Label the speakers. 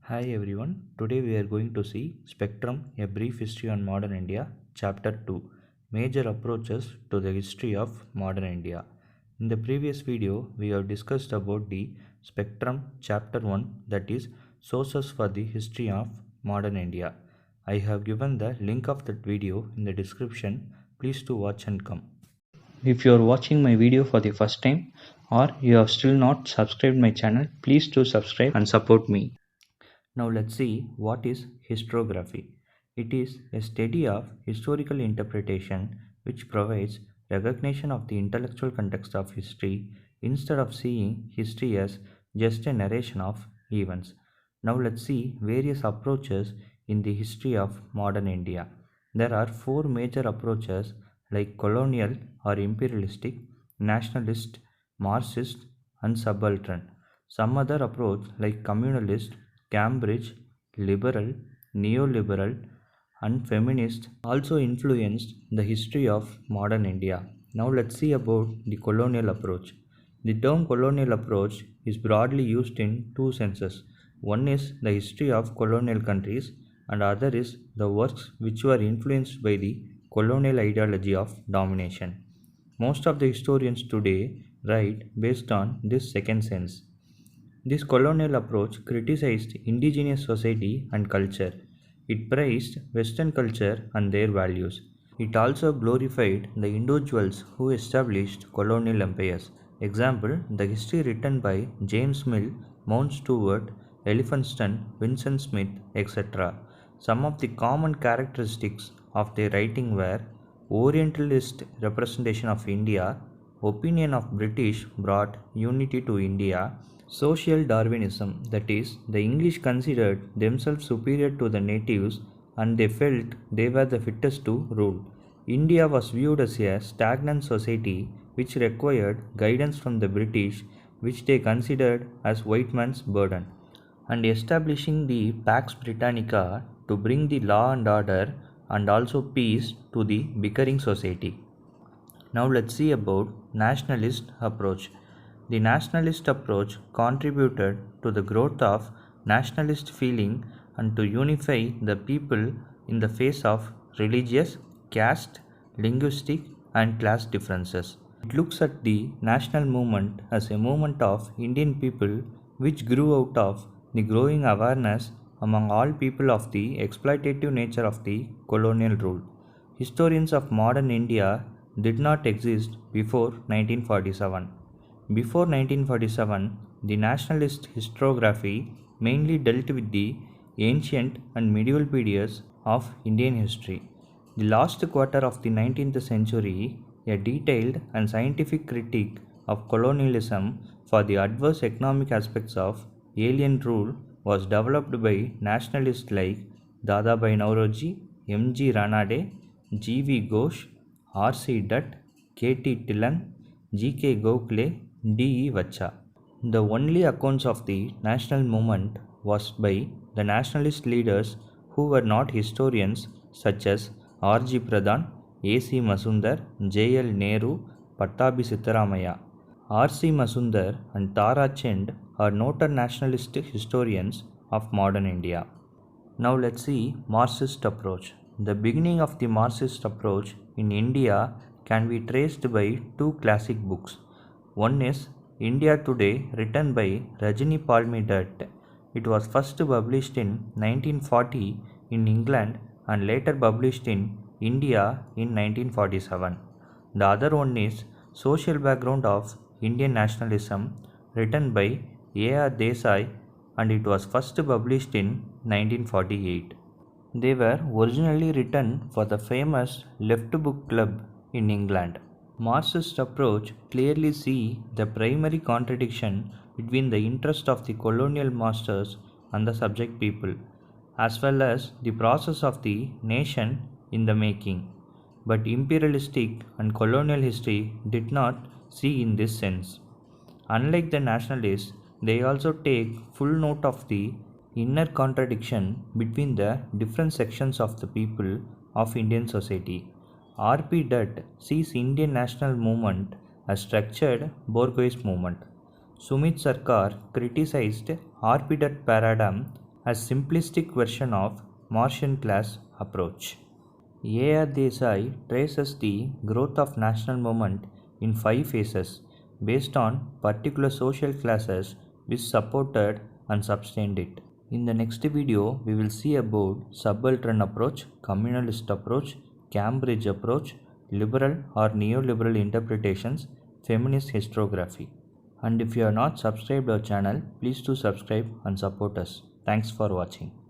Speaker 1: Hi everyone, today we are going to see Spectrum, a brief history on modern India, chapter 2, major approaches to the history of modern India. In the previous video, we have discussed about the Spectrum chapter 1, that is sources for the history of modern India. I have given the link of that video in the description. Please to watch and come. If you are watching my video for the first time or you have still not subscribed my channel, please do subscribe and support me. Now let's see what is historiography. It is a study of historical interpretation which provides recognition of the intellectual context of history instead of seeing history as just a narration of events. Now let's see various approaches in the history of modern India. There are four major approaches like colonial or imperialistic, nationalist, Marxist, and subaltern. Some other approach like communalist, Cambridge, liberal, neoliberal, and feminist also influenced the history of modern India. Now let's see about the colonial approach. The term colonial approach is broadly used in two senses. One is the history of colonial countries and other is the works which were influenced by the colonial ideology of domination. Most of the historians today write based on this second sense. This colonial approach criticized indigenous society and culture. It praised Western culture and their values. It also glorified the individuals who established colonial empires. Example, the history written by James Mill, Mount Stewart, Elphinstone, Vincent Smith, etc. Some of the common characteristics of their writing were Orientalist representation of India, opinion of British brought unity to India, social Darwinism, that is, the English considered themselves superior to the natives and they felt they were the fittest to rule. India was viewed as a stagnant society which required guidance from the British, which they considered as white man's burden, and establishing the Pax Britannica to bring the law and order and also peace to the bickering society. Now let's see about nationalist approach. The nationalist approach contributed to the growth of nationalist feeling and to unify the people in the face of religious, caste, linguistic and class differences. It looks at the national movement as a movement of Indian people which grew out of the growing awareness among all people of the exploitative nature of the colonial rule. Historians of modern India did not exist before 1947. Before 1947, the nationalist historiography mainly dealt with the ancient and medieval periods of Indian history. The last quarter of the 19th century, a detailed and scientific critique of colonialism for the adverse economic aspects of alien rule was developed by nationalists like Dadabhai Nauroji, M.G. Ranade, G.V. Ghosh, R.C. Dutt, K.T. Tillan, G.K. Gokhale, D.E. Vacha. The only accounts of the national movement was by the nationalist leaders who were not historians such as R.G. Pradhan, A.C. Mazumdar, J.L. Nehru, Pattabi Sitharamaiah. R.C. Mazumdar and Tara Chand are noted nationalist historians of modern India. Now let's see Marxist approach. The beginning of the Marxist approach in India can be traced by two classic books. One is India Today, written by Rajini Palmi Dutt. It was first published in 1940 in England and later published in India in 1947. The other one is Social Background of Indian Nationalism, written by A.R. Desai, and it was first published in 1948. They were originally written for the famous Left Book Club in England. Marxist approach clearly see the primary contradiction between the interest of the colonial masters and the subject people, as well as the process of the nation in the making. But imperialistic and colonial history did not see in this sense. Unlike the nationalists, they also take full note of the inner contradiction between the different sections of the people of Indian society. R.P. Dutt sees Indian national movement as structured bourgeois movement. Sumit Sarkar criticized R.P. Dutt paradigm a simplistic version of Martian class approach. A.R. Desai traces the growth of national movement in 5 phases based on particular social classes which supported and sustained it. In the next video, we will see about subaltern approach, communalist approach, Cambridge approach, liberal or neoliberal interpretations, feminist historiography. And if you are not subscribed our channel, please do subscribe and support us. Thanks for watching.